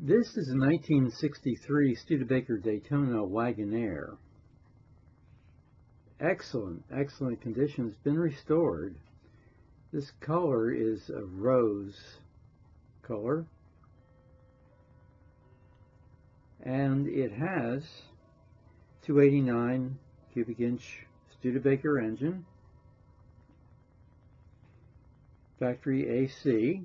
This is a 1963 Studebaker Daytona Wagonaire. Excellent condition. It's been restored. This color is a rose color, and it has 289 cubic inch Studebaker engine, factory AC,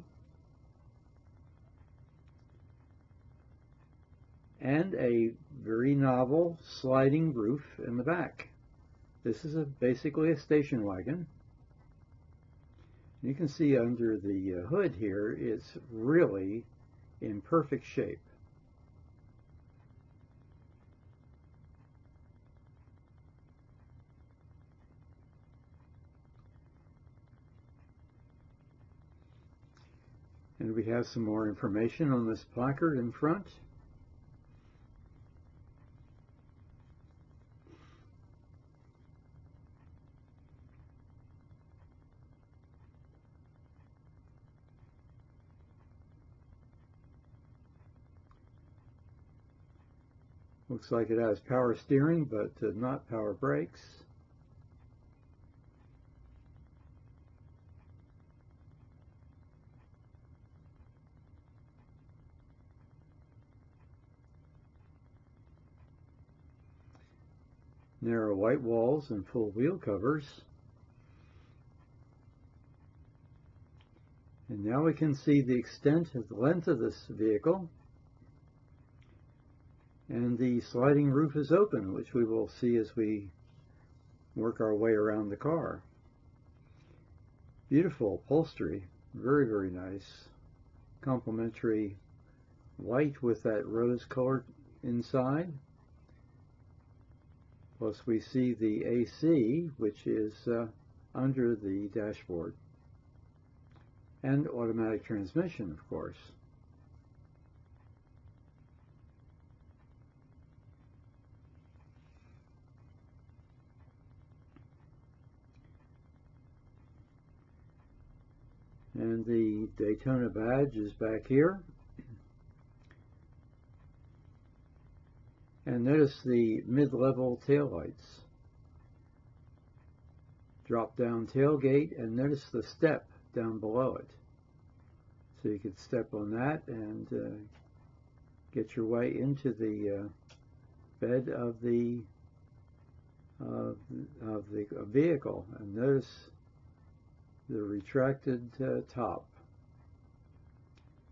and a very novel sliding roof in the back. This is basically a station wagon. You can see under the hood here, it's really in perfect shape. And we have some more information on this placard in front. Looks like it has power steering, but not power brakes. Narrow white walls and full wheel covers. And now we can see the extent of the length of this vehicle. And the sliding roof is open, which we will see as we work our way around the car. Beautiful upholstery, very nice. Complementary white with that rose color inside. Plus we see the AC, which is under the dashboard. And automatic transmission, of course. And the Daytona badge is back here. And notice the mid-level taillights. Drop down tailgate, and notice the step down below it. So you could step on that and get your way into the bed of the vehicle. And notice the retracted top.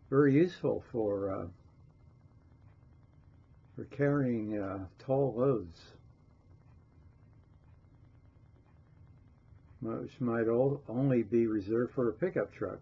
Very useful for carrying tall loads, which might only be reserved for a pickup truck.